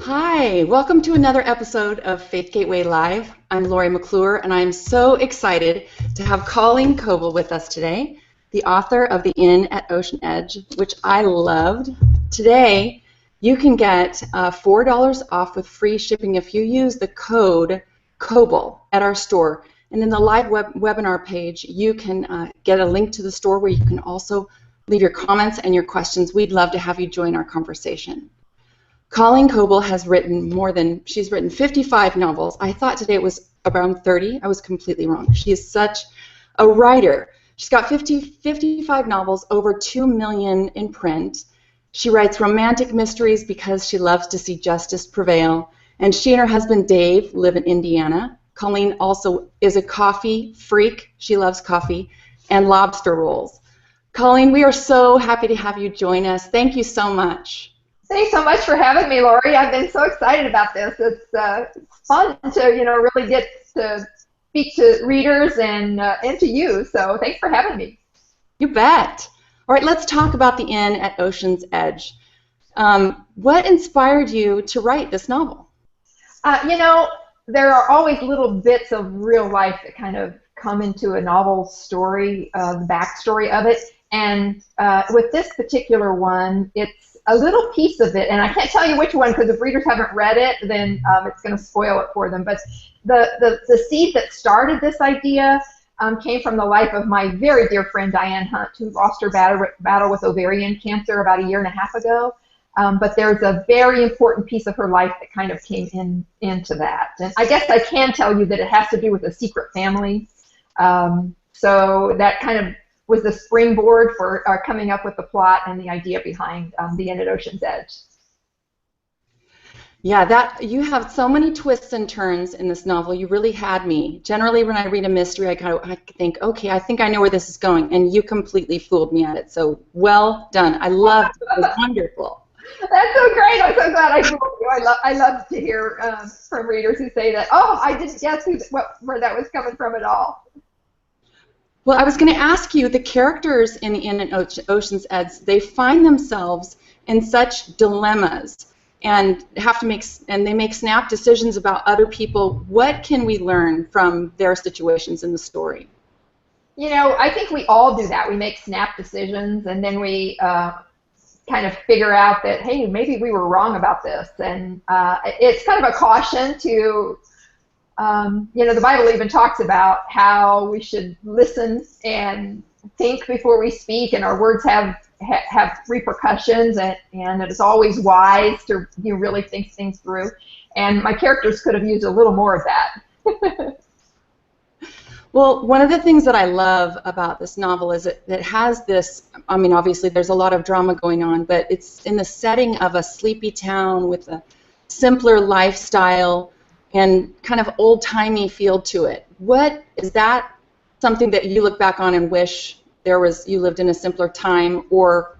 Hi, welcome to another episode of Faith Gateway Live. I'm Lori McClure, and I'm so excited to have Colleen Coble with us today, the author of The Inn at Ocean Edge, which I loved. Today, you can get $4 off with free shipping if you use the code COBLE at our store. And in the live webinar page, you can get a link to the store where you can also leave your comments and your questions. We'd love to have you join our conversation. Colleen Coble has written she's written 55 novels. I thought today it was around 30. I was completely wrong. She is such a writer. She's got 55 novels, over 2 million in print. She writes romantic mysteries because she loves to see justice prevail. And she and her husband Dave live in Indiana. Colleen also is a coffee freak. She loves coffee and lobster rolls. Colleen, we are so happy to have you join us. Thank you so much. Thanks so much for having me, Lori. I've been so excited about this. It's fun to really get to speak to readers and to you. So thanks for having me. You bet. All right, let's talk about The Inn at Ocean's Edge. What inspired you to write this novel? There are always little bits of real life that kind of come into a novel story, the backstory of it. And with this particular one, it's a little piece of it, and I can't tell you which one because if readers haven't read it, then it's going to spoil it for them. But the seed that started this idea came from the life of my very dear friend Diane Hunt, who lost her battle with ovarian cancer about 1.5 years ago. But there's a very important piece of her life that kind of came into that. And I guess I can tell you that it has to do with a secret family. So that kind of was the springboard for coming up with the plot and the idea behind The Inn at Ocean's Edge. Yeah, you have so many twists and turns in this novel. You really had me. Generally, when I read a mystery, I think, okay, I think I know where this is going, and you completely fooled me at it. So well done. I loved it. It was wonderful. That's so great. I'm so glad I fooled you. I love to hear from readers who say that, oh, I didn't guess where that was coming from at all. Well, I was going to ask you, the characters in The Inn at Ocean's Edge, they find themselves in such dilemmas and they make snap decisions about other people. What can we learn from their situations in the story? I think we all do that. We make snap decisions, and then we kind of figure out that, hey, maybe we were wrong about this. And it's kind of a caution to the Bible even talks about how we should listen and think before we speak, and our words have repercussions, and it is always wise to really think things through. And my characters could have used a little more of that. Well, one of the things that I love about this novel is it has this, I mean, obviously there's a lot of drama going on, but it's in the setting of a sleepy town with a simpler lifestyle and kind of old-timey feel to it. Is that something that you look back on and wish you lived in a simpler time, or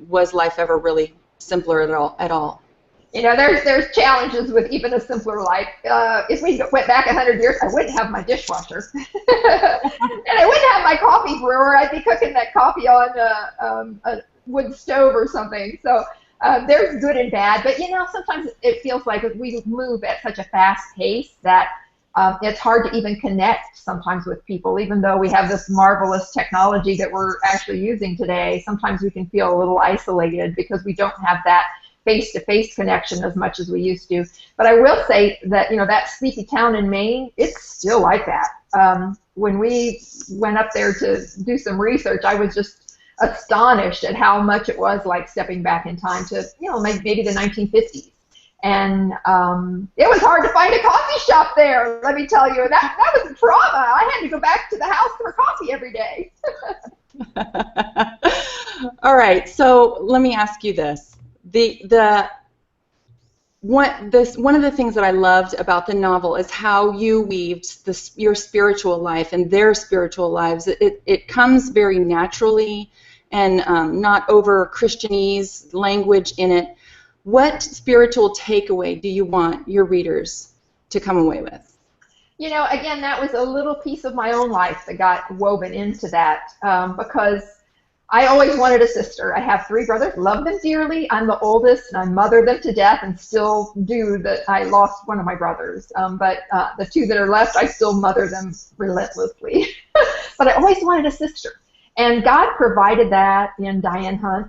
was life ever really simpler at all? There's challenges with even a simpler life. If we went back 100 years, I wouldn't have my dishwasher, and I wouldn't have my coffee brewer. I'd be cooking that coffee on a wood stove or something. So. There's good and bad, but sometimes it feels like we move at such a fast pace that it's hard to even connect sometimes with people. Even though we have this marvelous technology that we're actually using today, sometimes we can feel a little isolated because we don't have that face-to-face connection as much as we used to. But I will say that that sleepy town in Maine, it's still like that. When we went up there to do some research, I was just astonished at how much it was like stepping back in time to maybe the 1950s, and it was hard to find a coffee shop there. Let me tell you, that was a trauma. I had to go back to the house for coffee every day. All right, so let me ask you this: one of the things that I loved about the novel is how you weaved your spiritual life and their spiritual lives. It comes very naturally and not over Christianese language in it. What spiritual takeaway do you want your readers to come away with? Again, that was a little piece of my own life that got woven into that because I always wanted a sister. I have 3 brothers, love them dearly. I'm the oldest, and I mother them to death and still do that. I lost one of my brothers, but the 2 that are left, I still mother them relentlessly. But I always wanted a sister. And God provided that in Diane Hunt,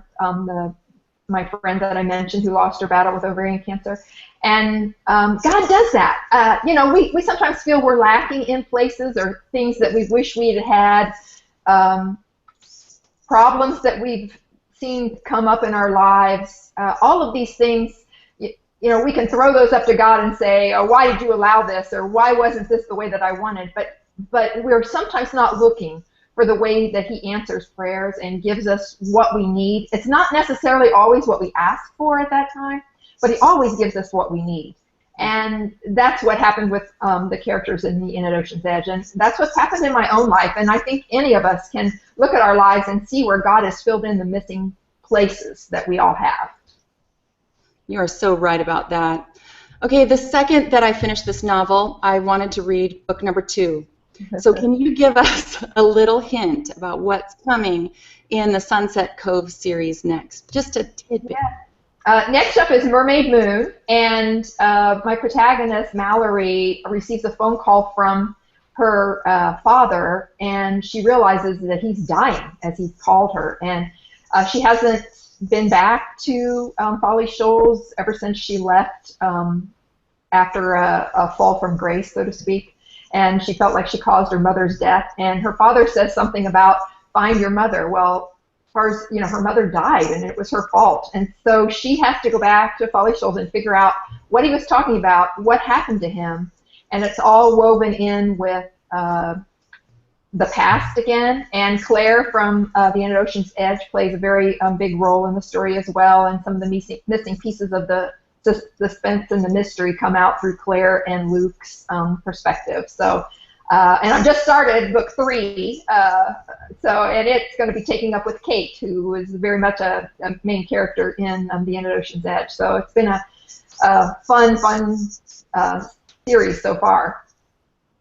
my friend that I mentioned who lost her battle with ovarian cancer. And God does that. You know, we sometimes feel we're lacking in places or things that we wish we had had. Problems that we've seen come up in our lives, all of these things, you know, we can throw those up to God and say, oh, why did you allow this, or why wasn't this the way that I wanted? But we're sometimes not looking for the way that He answers prayers and gives us what we need. It's not necessarily always what we ask for at that time, but He always gives us what we need. And that's what happened with the characters in the Inn at Ocean's Edge, and that's what's happened in my own life. And I think any of us can look at our lives and see where God has filled in the missing places that we all have. You are so right about that. Okay, the second that I finished this novel, I wanted to read book number 2. So can you give us a little hint about what's coming in the Sunset Cove series next? Just a tidbit. Yeah. Next up is Mermaid Moon, and my protagonist, Mallory, receives a phone call from her father, and she realizes that he's dying, as he's called her. And she hasn't been back to Folly Shoals ever since she left after a fall from grace, so to speak. And she felt like she caused her mother's death. And her father says something about, find your mother. Well, as far as, you know, her mother died, and it was her fault. And so she has to go back to Folly Shoals and figure out what he was talking about, what happened to him. And it's all woven in with the past again. And Claire from the Inn at Ocean's Edge plays a very big role in the story as well. And some of the missing pieces of the suspense and the mystery come out through Claire and Luke's perspective. So, and I've just started book 3, and it's going to be taking up with Kate, who is very much a main character in the Inn at Ocean's Edge. So it's been a fun series so far.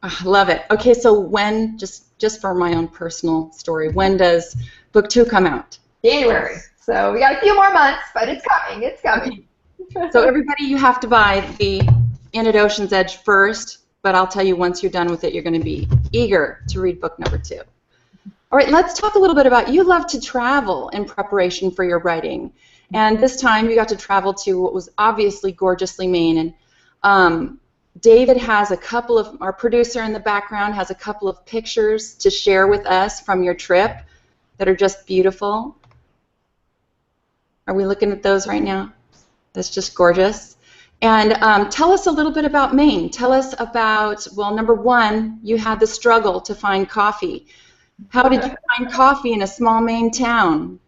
I love it. Okay, so when, just for my own personal story, when does book 2 come out? January. So we got a few more months, but it's coming. It's coming. So everybody, you have to buy the Inn at Ocean's Edge first, but I'll tell you, once you're done with it, you're going to be eager to read book number 2. All right, let's talk a little bit about, you love to travel in preparation for your writing. And this time you got to travel to what was obviously gorgeously Maine. And David has a couple of, our producer in the background has a couple of pictures to share with us from your trip that are just beautiful. Are we looking at those right now? That's just gorgeous. And tell us a little bit about Maine. Tell us about, well, number 1, you had the struggle to find coffee. How did you find coffee in a small Maine town?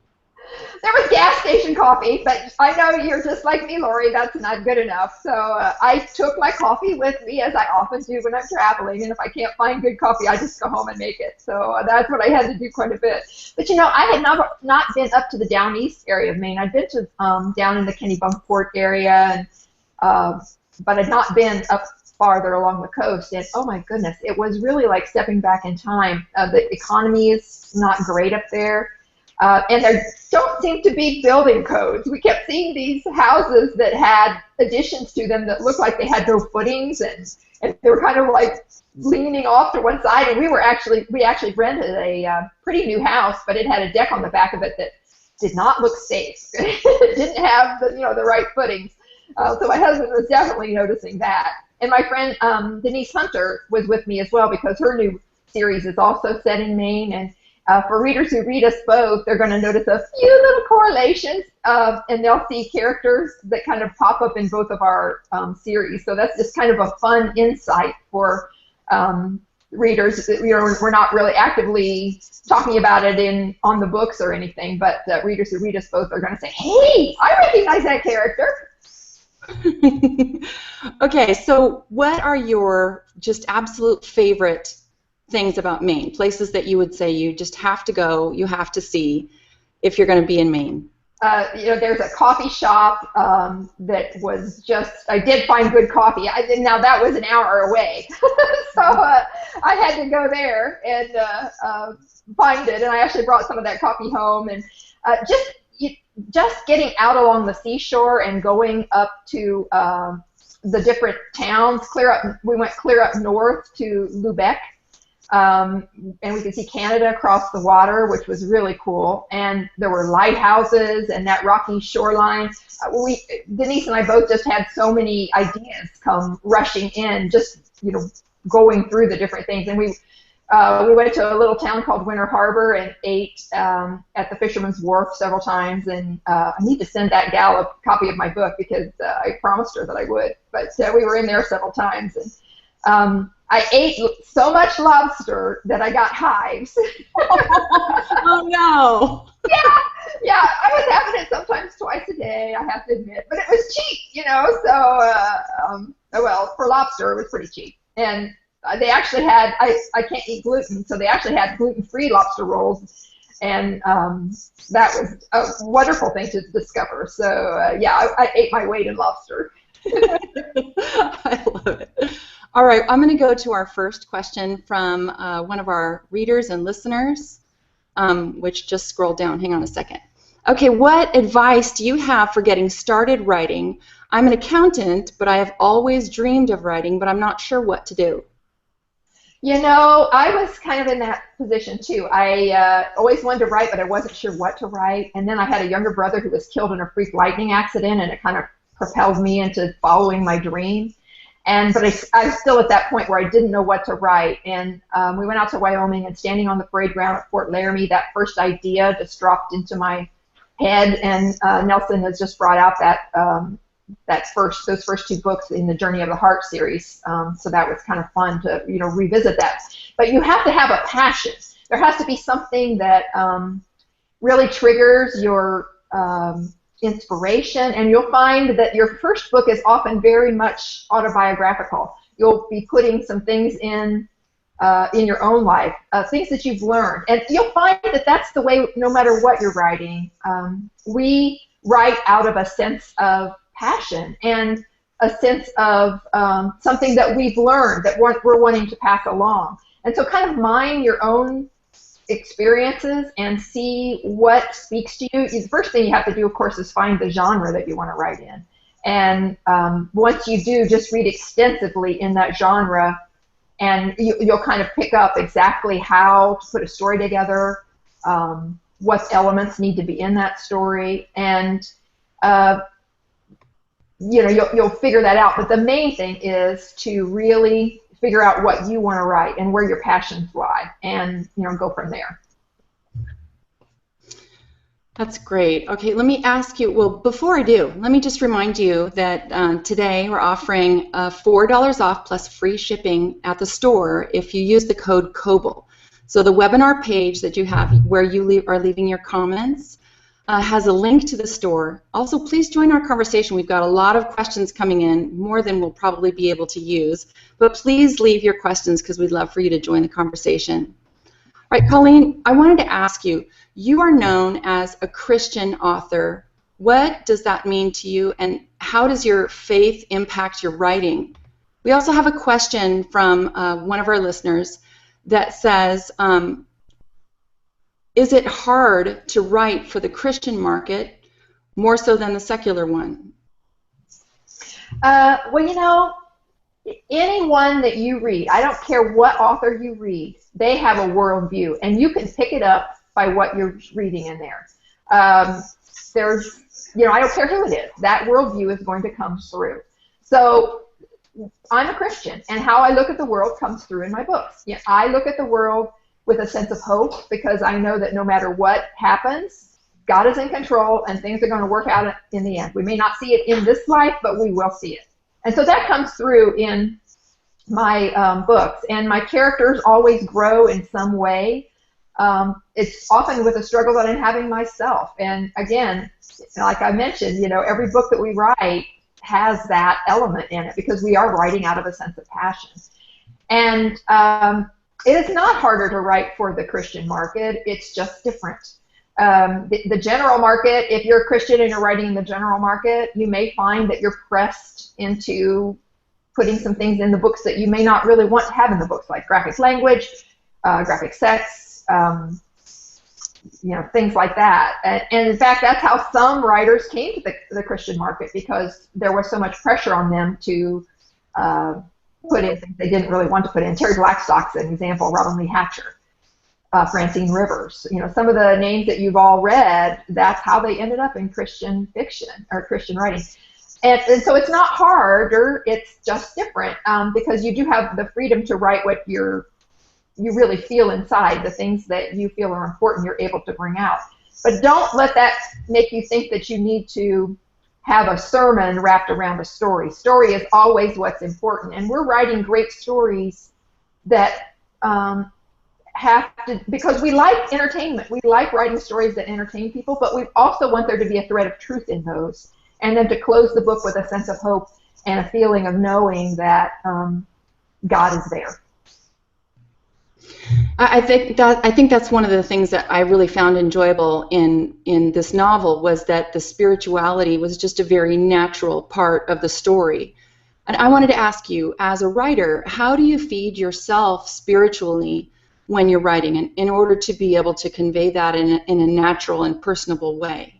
There was gas station coffee, but I know you're just like me, Lori. That's not good enough. So I took my coffee with me, as I often do when I'm traveling. And if I can't find good coffee, I just go home and make it. So that's what I had to do quite a bit. But, you know, I had not been up to the down east area of Maine. I'd been to down in the Kennebunkport area, and but I'd not been up farther along the coast. And, oh, my goodness, it was really like stepping back in time. The economy is not great up there. And there don't seem to be building codes. We kept seeing these houses that had additions to them that looked like they had no footings, and they were kind of like leaning off to one side. And we actually rented a pretty new house, but it had a deck on the back of it that did not look safe. It didn't have the right footings. So my husband was definitely noticing that. And my friend Denise Hunter was with me as well, because her new series is also set in Maine. And for readers who read us both, they're going to notice a few little correlations, and they'll see characters that kind of pop up in both of our series. So that's just kind of a fun insight for readers. We're not really actively talking about it on the books or anything, but readers who read us both are going to say, "Hey, I recognize that character." Okay, so what are your just absolute favorite things about Maine, places that you would say you just have to go, you have to see if you're going to be in Maine? There's a coffee shop that was just, I did find good coffee. Now that was an hour away. So I had to go there and find it, and I actually brought some of that copy home. And just getting out along the seashore and going up to the different towns, we went clear up north to Lubec, and we could see Canada across the water, which was really cool. And there were lighthouses and that rocky shoreline. Denise and I both just had so many ideas come rushing in, just going through the different things. And we went to a little town called Winter Harbor and ate at the Fisherman's Wharf several times. And I need to send that gal a copy of my book because I promised her that I would. But we were in there several times. And I ate so much lobster that I got hives. Oh, no. Yeah, I was having it sometimes twice a day, I have to admit. But it was cheap, so, well, for lobster, it was pretty cheap. And they actually had, I can't eat gluten, so they actually had gluten-free lobster rolls. And that was a wonderful thing to discover. So, yeah, I ate my weight in lobster. I love it. All right, I'm going to go to our first question from one of our readers and listeners, which just scrolled down. Hang on a second. Okay, what advice do you have for getting started writing? I'm an accountant, but I have always dreamed of writing, but I'm not sure what to do. I was kind of in that position too. I always wanted to write, but I wasn't sure what to write. And then I had a younger brother who was killed in a freak lightning accident, and it kind of propelled me into following my dream. But I was still at that point where I didn't know what to write. And we went out to Wyoming, and standing on the parade ground at Fort Laramie, that first idea just dropped into my head. And Nelson has just brought out those first two books in the Journey of the Heart series. So that was kind of fun to revisit that. But you have to have a passion. There has to be something that really triggers your inspiration, and you'll find that your first book is often very much autobiographical. You'll be putting some things in your own life, things that you've learned, and you'll find that that's the way. No matter what you're writing, we write out of a sense of passion and a sense of something that we've learned that we're wanting to pass along. And so, kind of mine your own experiences and see what speaks to you. The first thing you have to do, of course, is find the genre that you want to write in. And once you do, just read extensively in that genre, and you'll kind of pick up exactly how to put a story together, what elements need to be in that story, and you'll figure that out. But the main thing is to really figure out what you want to write and where your passions lie, and go from there. That's great. Okay, let me ask you, well, before I do, let me just remind you that today we're offering $4 off plus free shipping at the store if you use the code Coble. So the webinar page that you have where you are leaving your comments has a link to the store. Also, please join our conversation. We've got a lot of questions coming in, more than we'll probably be able to use. But please leave your questions because we'd love for you to join the conversation. All right, Colleen, I wanted to ask you, you are known as a Christian author. What does that mean to you, and how does your faith impact your writing? We also have a question from one of our listeners that says, is it hard to write for the Christian market more so than the secular one? Well, anyone that you read, I don't care what author you read, they have a worldview, and you can pick it up by what you're reading in there. I don't care who it is, that worldview is going to come through. So I'm a Christian, and how I look at the world comes through in my books. I look at the world with a sense of hope, because I know that no matter what happens, God is in control and things are going to work out in the end. We may not see it in this life, but we will see it. And so that comes through in my books. And my characters always grow in some way. It's often with a struggle that I'm having myself. And again, like I mentioned, every book that we write has that element in it because we are writing out of a sense of passion. And it is not harder to write for the Christian market. It's just different. The general market, if you're a Christian and you're writing in the general market, you may find that you're pressed into putting some things in the books that you may not really want to have in the books, like graphic language, graphic sex, things like that. And in fact, that's how some writers came to the Christian market, because there was so much pressure on them to put in things they didn't really want to put in. Terry Blackstock's an example, Robin Lee Hatcher, Francine Rivers. Some of the names that you've all read, that's how they ended up in Christian fiction or Christian writing. And so it's not harder, it's just different, because you do have the freedom to write what you really feel inside, the things that you feel are important, you're able to bring out. But don't let that make you think that you need to have a sermon wrapped around a story. Story is always what's important, and we're writing great stories that have to, because we like entertainment. We like writing stories that entertain people, but we also want there to be a thread of truth in those, and then to close the book with a sense of hope and a feeling of knowing that God is there. I think that's one of the things that I really found enjoyable in this novel, was that the spirituality was just a very natural part of the story. And I wanted to ask you, as a writer, how do you feed yourself spiritually when you're writing, and in order to be able to convey that in a natural and personable way?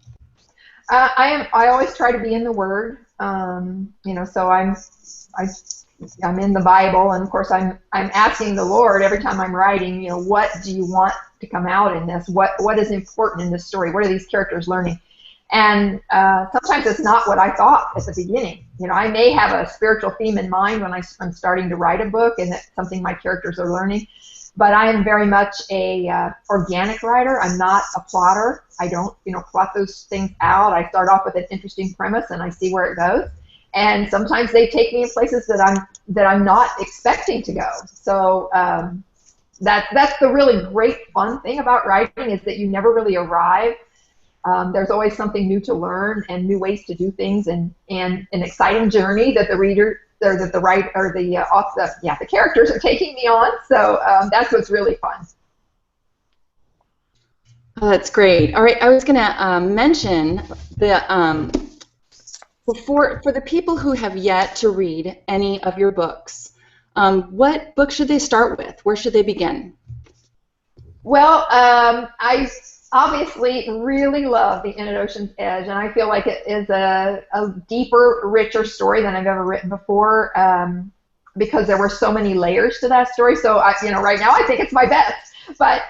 I always try to be in the Word, so I'm in the Bible, and of course I'm asking the Lord every time I'm writing, what do you want to come out in this? What is important in this story? What are these characters learning? And sometimes it's not what I thought at the beginning. I may have a spiritual theme in mind when I'm starting to write a book, and it's something my characters are learning. But I am very much a organic writer. I'm not a plotter. I don't, plot those things out. I start off with an interesting premise, and I see where it goes. And sometimes they take me in places that I'm not expecting to go. So that's the really great fun thing about writing, is that you never really arrive. There's always something new to learn and new ways to do things, and an exciting journey that the reader or that the writer or the characters are taking me on. So that's what's really fun. Oh, that's great. All right, I was going to mention the for the people who have yet to read any of your books, what book should they start with? Where should they begin? Well, I obviously really love The Inn at Ocean's Edge, and I feel like it is a deeper, richer story than I've ever written before, because there were so many layers to that story. So right now I think it's my best. But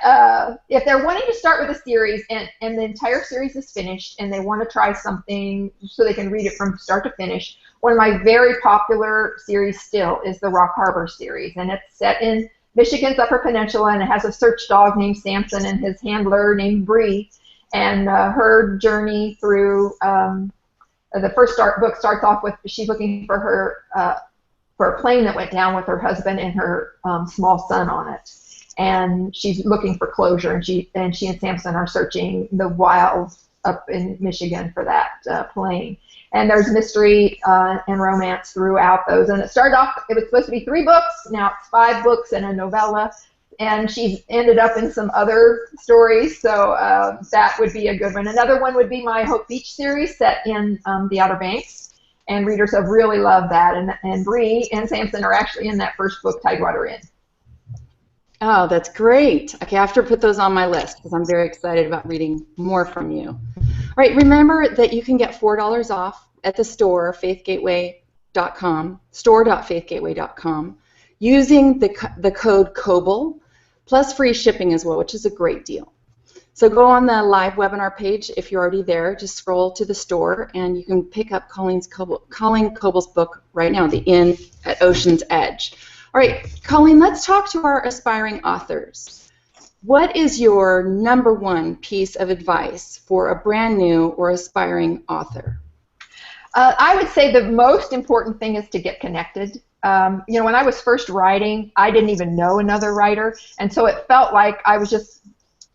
if they're wanting to start with a series, and the entire series is finished, and they want to try something so they can read it from start to finish, one of my very popular series still is the Rock Harbor series, and it's set in Michigan's Upper Peninsula, and it has a search dog named Samson and his handler named Bree, and her journey through the first book starts off with she's looking for a plane that went down with her husband and her small son on it, and she's looking for closure, and she and Samson are searching the wilds up in Michigan for that plane. And there's mystery and romance throughout those. And it started off, it was supposed to be 3 books, now it's 5 books and a novella, and she's ended up in some other stories, so that would be a good one. Another one would be my Hope Beach series, set in the Outer Banks, and readers have really loved that, and Bree and Samson are actually in that first book, Tidewater Inn. Oh, that's great. Okay, I have to put those on my list, because I'm very excited about reading more from you. All right, remember that you can get $4 off at the store, faithgateway.com, store.faithgateway.com, using the code Coble, plus free shipping as well, which is a great deal. So go on the live webinar page if you're already there. Just scroll to the store, and you can pick up Colleen Coble's book right now, The Inn at Ocean's Edge. All right, Colleen, let's talk to our aspiring authors. What is your #1 piece of advice for a brand new or aspiring author? I would say the most important thing is to get connected. When I was first writing, I didn't even know another writer, and so it felt like I was just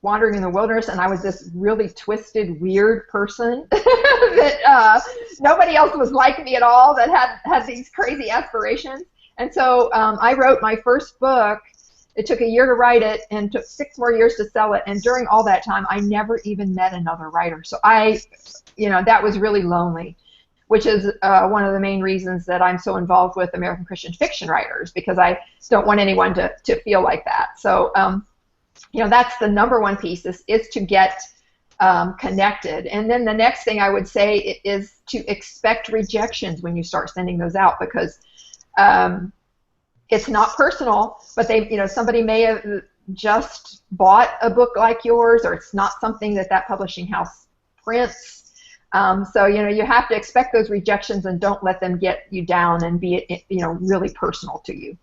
wandering in the wilderness, and I was this really twisted, weird person that nobody else was like me at all, that had these crazy aspirations. And so I wrote my first book. It took a year to write it and took 6 more years to sell it. And during all that time, I never even met another writer. So that was really lonely. which is one of the main reasons that I'm so involved with American Christian fiction writers, because I don't want anyone to feel like that. So, that's the number one piece is to get connected. And then the next thing I would say is to expect rejections when you start sending those out, because it's not personal, but somebody may have just bought a book like yours, or it's not something that publishing house prints. So you have to expect those rejections and don't let them get you down and be really personal to you.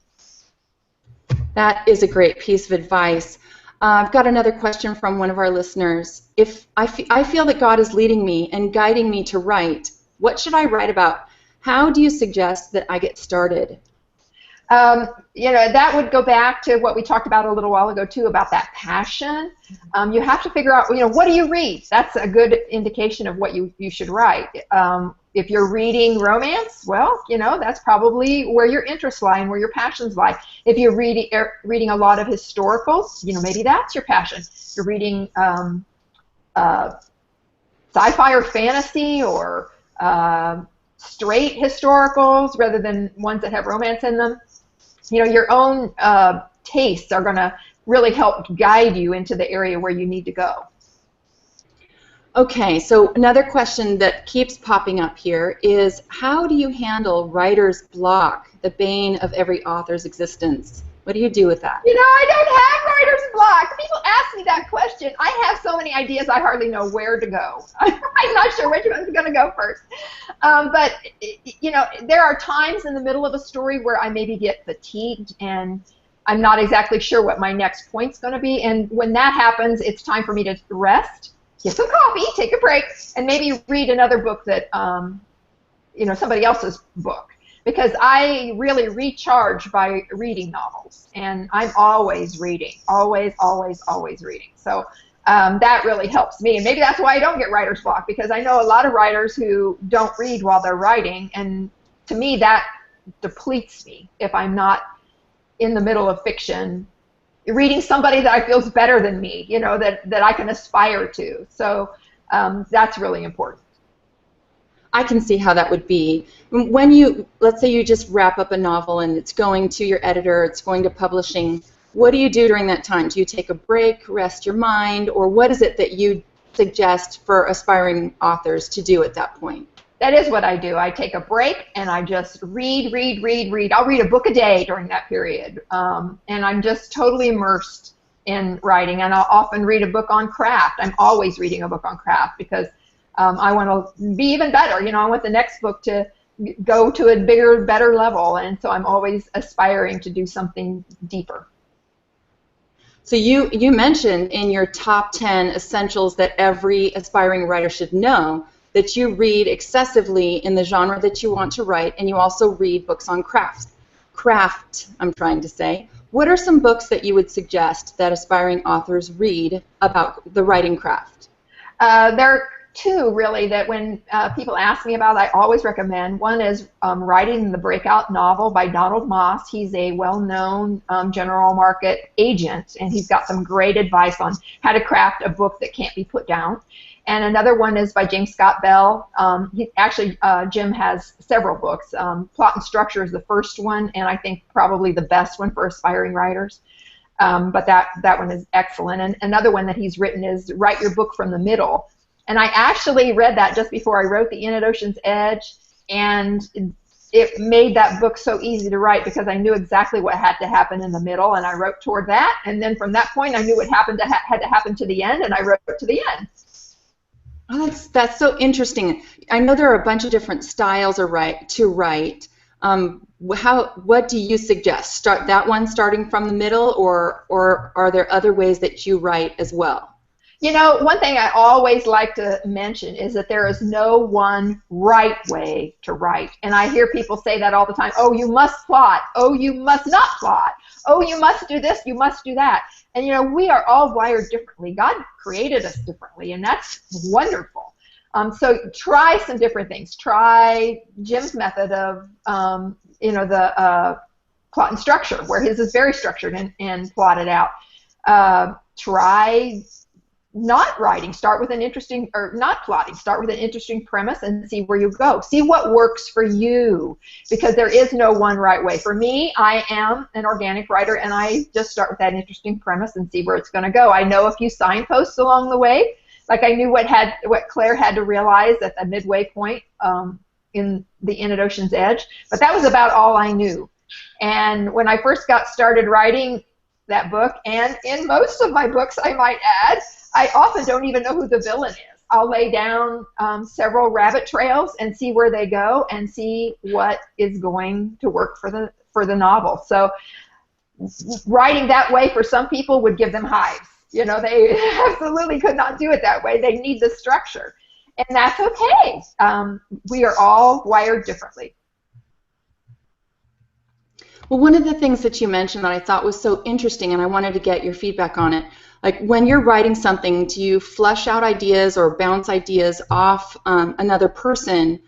That is a great piece of advice. I've got another question from one of our listeners. If I feel that God is leading me and guiding me to write, what should I write about? How do you suggest that I get started? That would go back to what we talked about a little while ago too, about that passion. You have to figure out, what do you read? That's a good indication of what you should write. If you're reading romance, well, that's probably where your interests lie and where your passions lie. If you're reading a lot of historicals, maybe that's your passion. If you're reading sci-fi or fantasy, or straight historicals rather than ones that have romance in them, your own tastes are going to really help guide you into the area where you need to go. Okay, so another question that keeps popping up here is, how do you handle writer's block, the bane of every author's existence? What do you do with that? I don't have writer's block. People ask me that question. I have so many ideas I hardly know where to go. I'm not sure which one's going to go first. But there are times in the middle of a story where I maybe get fatigued and I'm not exactly sure what my next point's going to be. And when that happens, it's time for me to rest, get some coffee, take a break, and maybe read another book that, somebody else's book. Because I really recharge by reading novels, and I'm always reading, always, always, always reading. So that really helps me, and maybe that's why I don't get writer's block, because I know a lot of writers who don't read while they're writing, and to me that depletes me if I'm not in the middle of fiction, reading somebody that I feel is better than me, that I can aspire to. So that's really important. I can see how that would be. When let's say you just wrap up a novel and it's going to your editor, it's going to publishing, what do you do during that time? Do you take a break, rest your mind, or what is it that you suggest for aspiring authors to do at that point? That is what I do. I take a break and I just read. I'll read a book a day during that period. And I'm just totally immersed in writing, and I'll often read a book on craft. I'm always reading a book on craft because I want to be even better. I want the next book to go to a bigger, better level, and so I'm always aspiring to do something deeper. So you mentioned in your top 10 essentials that every aspiring writer should know that you read excessively in the genre that you want to write, and you also read books on craft, I'm trying to say. What are some books that you would suggest that aspiring authors read about the writing craft? There are two, really, that when people ask me about, I always recommend. One is Writing the Breakout Novel by Donald Moss. He's a well-known general market agent, and he's got some great advice on how to craft a book that can't be put down. And another one is by James Scott Bell. Jim has several books. Plot and Structure is the first one, and I think probably the best one for aspiring writers. But that one is excellent. And another one that he's written is Write Your Book from the Middle. And I actually read that just before I wrote The Inn at Ocean's Edge, and it made that book so easy to write because I knew exactly what had to happen in the middle, and I wrote toward that. And then from that point, I knew what had to happen to the end, and I wrote to the end. Oh, that's so interesting. I know there are a bunch of different styles to write. What do you suggest? Start that one starting from the middle, or are there other ways that you write as well? One thing I always like to mention is that there is no one right way to write. And I hear people say that all the time. Oh, you must plot. Oh, you must not plot. Oh, you must do this. You must do that. And, we are all wired differently. God created us differently, and that's wonderful. So try some different things. Try Jim's method of, the plot and structure, where his is very structured and plotted out. Try not writing, start with an interesting, or not plotting, start with an interesting premise and see where you go. See what works for you, because there is no one right way. For me, I am an organic writer, and I just start with that interesting premise and see where it's going to go. I know a few signposts along the way. Like I knew what Claire had to realize at the midway point in The Inn at Ocean's Edge, but that was about all I knew. And when I first got started writing that book, and in most of my books, I might add, I often don't even know who the villain is. I'll lay down several rabbit trails and see where they go and see what is going to work for the novel. So writing that way for some people would give them hives. You know, they absolutely could not do it that way. They need the structure. And that's okay. We are all wired differently. Well, one of the things that you mentioned that I thought was so interesting, and I wanted to get your feedback on it, like when you're writing something, do you flesh out ideas or bounce ideas off another person,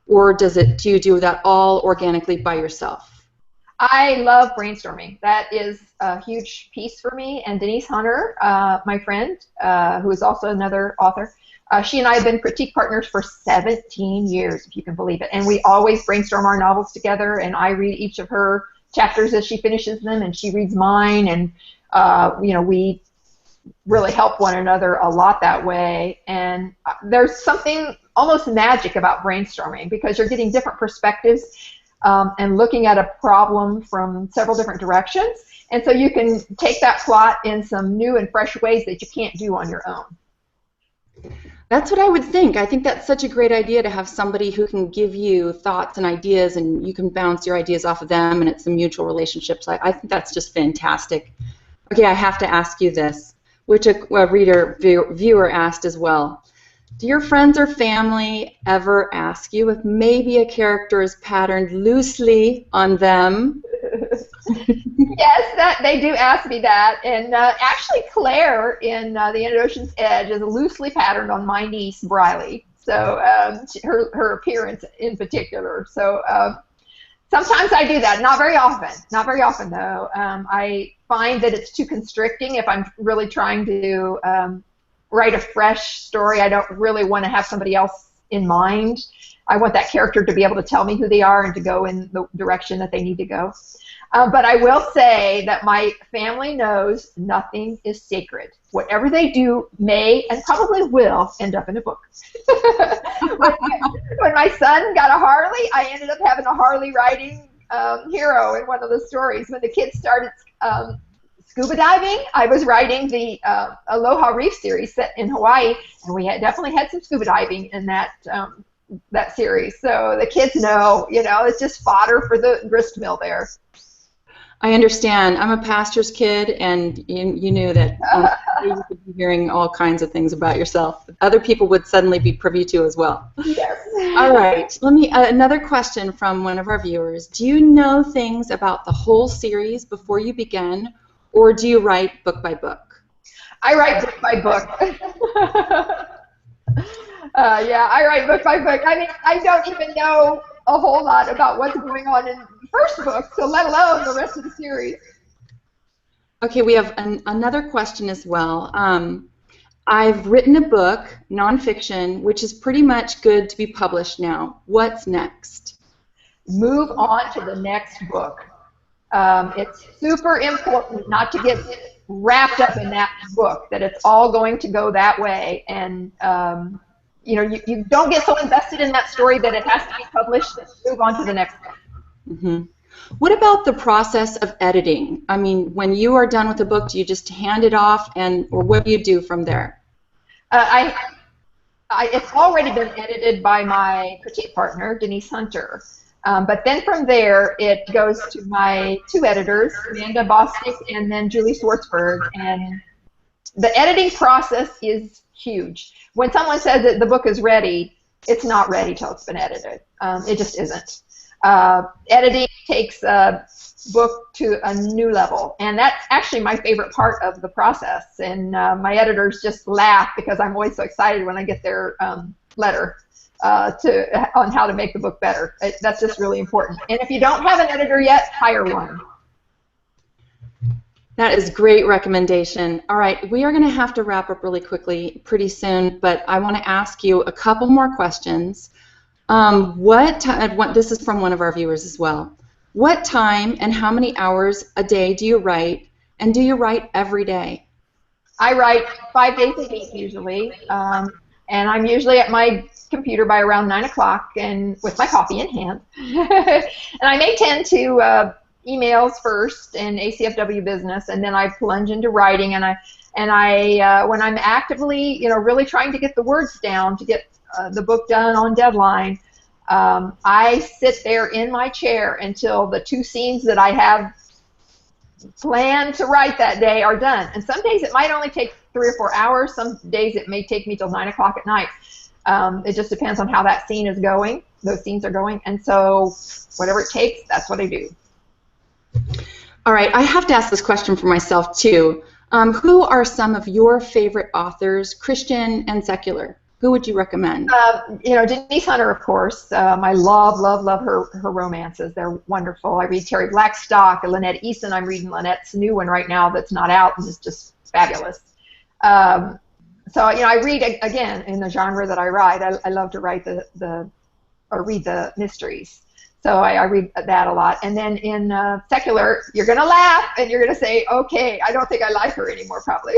or do you do that all organically by yourself? I love brainstorming. That is a huge piece for me. And Denise Hunter, my friend, who is also another author, she and I have been critique partners for 17 years, if you can believe it. And we always brainstorm our novels together, and I read each of her chapters as she finishes them, and she reads mine, and you know, we really help one another a lot that way. And there's something almost magic about brainstorming, because you're getting different perspectives and looking at a problem from several different directions, and so you can take that plot in some new and fresh ways that you can't do on your own. That's what I would think. I think that's such a great idea to have somebody who can give you thoughts and ideas, and you can bounce your ideas off of them, and it's a mutual relationship. So I think that's just fantastic. Okay, I have to ask you this, which a viewer asked as well. Do your friends or family ever ask you if maybe a character is patterned loosely on them? Yes, they do ask me that, and actually Claire in The Inn at Ocean's Edge is loosely patterned on my niece Briley, so her appearance in particular. So sometimes I do that, not very often though. I find that it's too constricting if I'm really trying to write a fresh story. I don't really want to have somebody else in mind. I want that character to be able to tell me who they are and to go in the direction that they need to go. But I will say that my family knows nothing is sacred. Whatever they do may and probably will end up in a book. When my son got a Harley, I ended up having a Harley riding hero in one of the stories. When the kids started scuba diving, I was writing the Aloha Reef series set in Hawaii, and we definitely had some scuba diving in that series. So the kids know, you know, it's just fodder for the grist mill there. I understand. I'm a pastor's kid, and you knew that you could be hearing all kinds of things about yourself. Other people would suddenly be privy to as well. Yes. All right. Another question from one of our viewers. Do you know things about the whole series before you begin, or do you write book by book? I write book by book. Yeah, I write book by book. I mean, I don't even know a whole lot about what's going on in the first book, so let alone the rest of the series. Okay, we have another question as well. I've written a book, nonfiction, which is pretty much good to be published now. What's next? Move on to the next book. It's super important not to get wrapped up in that book, that it's all going to go that way, and you know, you don't get so invested in that story that it has to be published. Move on to the next one. Mm-hmm. What about the process of editing? I mean, when you are done with the book, do you just hand it off, or what do you do from there? It's already been edited by my critique partner, Denise Hunter. But then from there, it goes to my two editors, Amanda Bostic and then Julie Swartzberg. And the editing process is huge. When someone says that the book is ready, it's not ready till it's been edited. It just isn't. Editing takes a book to a new level, and that's actually my favorite part of the process. And my editors just laugh because I'm always so excited when I get their letter on how to make the book better. That's just really important. And if you don't have an editor yet, hire one. That is great recommendation. All right, we are going to have to wrap up really quickly pretty soon, but I want to ask you a couple more questions. This is from one of our viewers as well. What time and how many hours a day do you write, and do you write every day? I write 5 days a week usually, and I'm usually at my computer by around 9 o'clock and with my coffee in hand. And I may tend to emails first and ACFW business, and then I plunge into writing, and I when I'm actively, really trying to get the words down to get the book done on deadline, I sit there in my chair until the 2 scenes that I have planned to write that day are done. And some days it might only take 3 or 4 hours. Some days it may take me till 9 o'clock at night. It just depends on how that scene is going. Those scenes are going, and so whatever it takes, that's what I do. All right, I have to ask this question for myself too. Who are some of your favorite authors, Christian and secular? Who would you recommend? Denise Hunter, of course. I love her romances. They're wonderful. I read Terry Blackstock, Lynette Eason. I'm reading Lynette's new one right now that's not out and is just fabulous. So I read, again, in the genre that I write. I love to write read the mysteries. So I read that a lot. And then in secular, you're going to laugh and you're going to say, okay, I don't think I like her anymore probably.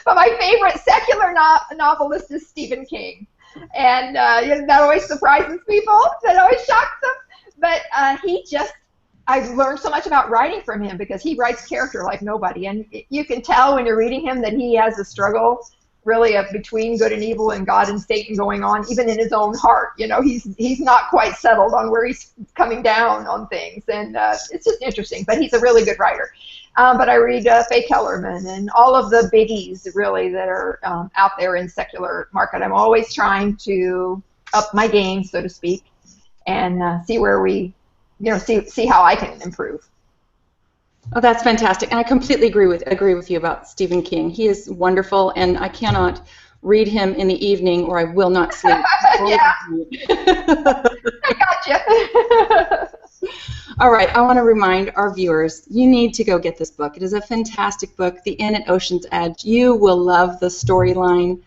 But my favorite secular novelist is Stephen King. And that always surprises people. That always shocks them. But I've learned so much about writing from him because he writes character like nobody. And you can tell when you're reading him that he has a struggle really between good and evil and God and Satan going on, even in his own heart. He's not quite settled on where he's coming down on things, and it's just interesting. But he's a really good writer. But I read Faye Kellerman and all of the biggies really that are out there in secular market. I'm always trying to up my game, so to speak, and see where we, see how I can improve. Oh, that's fantastic, and I completely agree with you about Stephen King. He is wonderful, and I cannot read him in the evening, or I will not sleep. Yeah, I gotcha. All right, I want to remind our viewers, you need to go get this book. It is a fantastic book, The Inn at Ocean's Edge. You will love the storyline.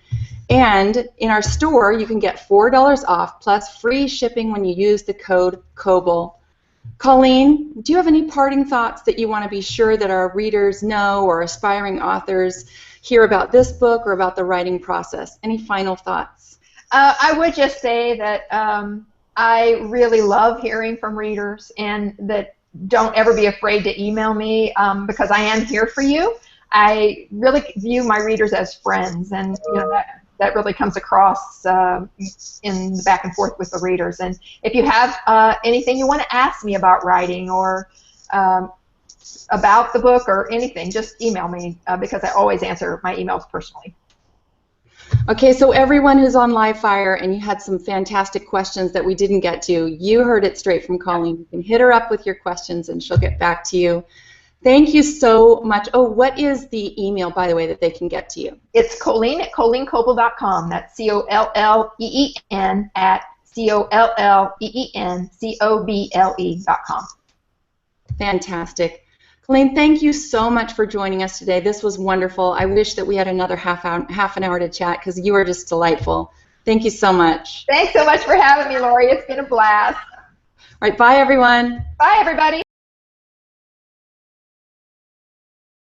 And in our store, you can get $4 off plus free shipping when you use the code Coble. Colleen, do you have any parting thoughts that you want to be sure that our readers know or aspiring authors hear about this book or about the writing process? Any final thoughts? I would just say that I really love hearing from readers, and that don't ever be afraid to email me because I am here for you. I really view my readers as friends, and that really comes across in the back and forth with the readers. And if you have anything you want to ask me about writing or about the book or anything, just email me because I always answer my emails personally. Okay, so everyone who's on Livefire and you had some fantastic questions that we didn't get to, you heard it straight from Colleen. You can hit her up with your questions and she'll get back to you. Thank you so much. Oh, what is the email, by the way, that they can get to you? It's Colleen at ColleenCoble.com. That's COLLEEN at COLLEENCOBLE.com. Fantastic. Colleen, thank you so much for joining us today. This was wonderful. I wish that we had another half an hour to chat because you are just delightful. Thank you so much. Thanks so much for having me, Lori. It's been a blast. All right, bye, everyone. Bye, everybody.